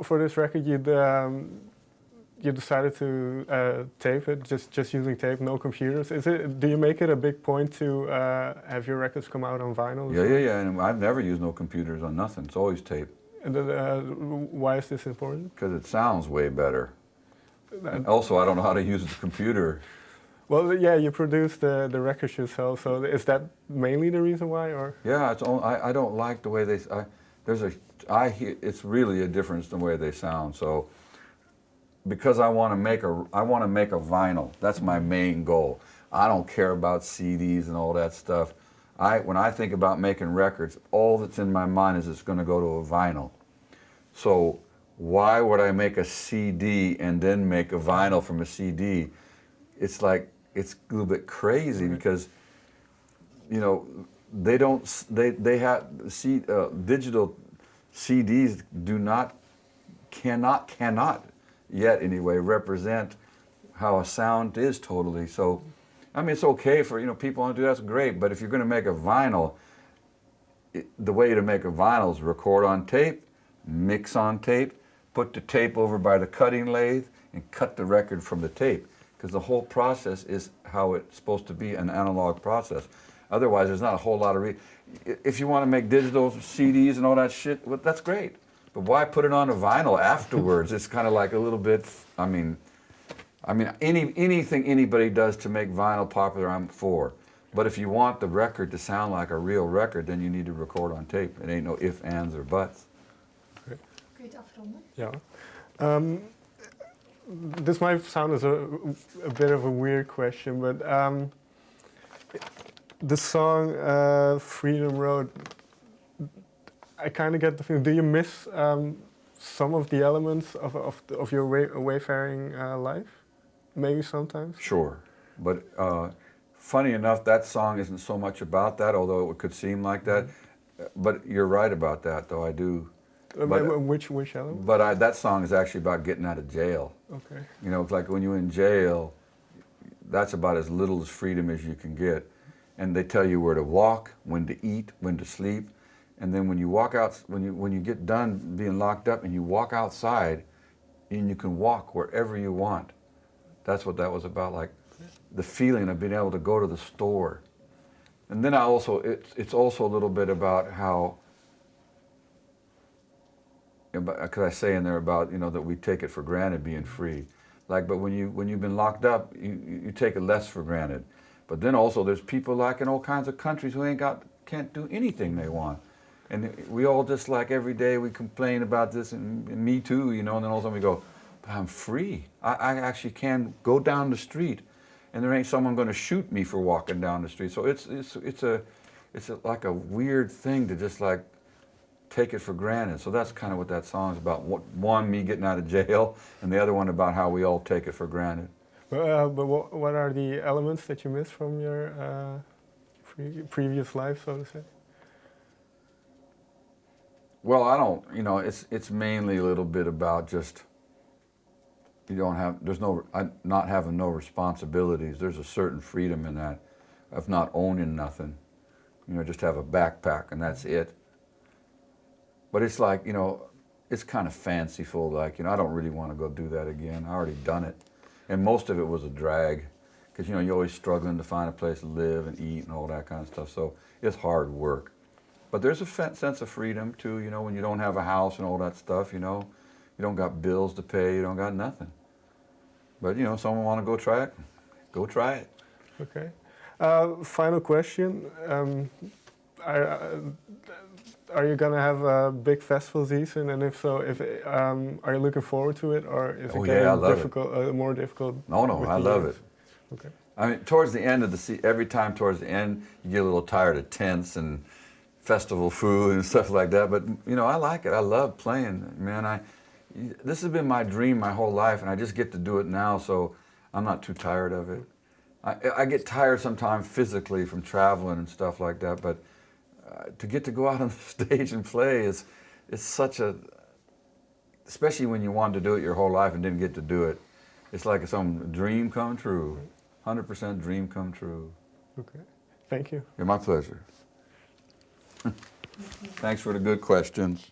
For this record, you decided to tape it, just using tape, no computers. Do you make it a big point to have your records come out on vinyl? Yeah. And I've never used no computers on nothing. It's always tape. And why is this important? Because it sounds way better. And also, I don't know how to use the computer. Well, yeah, you produce the records yourself, so is that mainly the reason why, or? Yeah, I don't like the way they. It's really a difference in the way they sound. So, because I want to make a vinyl. That's my main goal. I don't care about CDs and all that stuff. When I think about making records, all that's in my mind is it's going to go to a vinyl. So why would I make a CD and then make a vinyl from a CD? It's like, it's a little bit crazy because, you know, they have digital CDs cannot yet anyway represent how a sound is totally. So, I mean, it's okay for, people want to do that's great, but if you're going to make a vinyl, the way to make a vinyl is record on tape, mix on tape, put the tape over by the cutting lathe, and cut the record from the tape. Because the whole process is how it's supposed to be, an analog process. Otherwise, there's not a whole lot of if you want to make digital CDs and all that shit, well, that's great. But why put it on a vinyl afterwards? It's kind of like a little bit, I mean, anything anybody does to make vinyl popular, I'm for. But if you want the record to sound like a real record, then you need to record on tape. It ain't no ifs, ands, or buts. Okay. Great afronden. Yeah. This might sound as a bit of a weird question, but the song Freedom Road, I kind of get the feeling, do you miss some of the elements of your wayfaring life? Maybe sometimes? Sure, but funny enough, that song isn't so much about that, although it could seem like that. But you're right about that, though, I do. Which element? But that song is actually about getting out of jail. Okay. It's like when you're in jail, that's about as little as freedom as you can get. And they tell you where to walk, when to eat, when to sleep. And then when you walk out, when you get done being locked up and you walk outside, and you can walk wherever you want. That's what that was about, like the feeling of being able to go to the store. And then it's also a little bit about how, because I say in there about, that we take it for granted being free. Like, but when you've been locked up, you take it less for granted. But then also there's people like in all kinds of countries who can't do anything they want. And we all just like every day we complain about this and me too, and then all of a sudden we go, but I'm free. I actually can go down the street and there ain't someone going to shoot me for walking down the street. So it's like a weird thing to just like take it for granted. So that's kind of what that song's about. One, me getting out of jail, and the other one about how we all take it for granted. But what are the elements that you miss from your previous life, so to say? Well, I don't, it's mainly a little bit about just, not having no responsibilities. There's a certain freedom in that, of not owning nothing. Just have a backpack and that's it. But it's like, it's kind of fanciful, like, I don't really want to go do that again. I already done it. And most of it was a drag, because, you're always struggling to find a place to live and eat and all that kind of stuff. So it's hard work. But there's a sense of freedom too, when you don't have a house and all that stuff, you don't got bills to pay, you don't got nothing. But, someone want to go try it, go try it. Okay. Final question. Are you going to have a big festival season? And if so, are you looking forward to it, or is it getting difficult, more difficult? No, I love it. Okay. I mean, towards the end of the season, every time towards the end, you get a little tired of tents and festival food and stuff like that. But, I like it. I love playing, man. This has been my dream my whole life, and I just get to do it now, so I'm not too tired of it. I get tired sometimes physically from traveling and stuff like that, but to get to go out on the stage and play is such a, especially when you wanted to do it your whole life and didn't get to do it. It's like some dream come true, 100% dream come true. Okay, thank you. Yeah, my pleasure. Thanks for the good questions.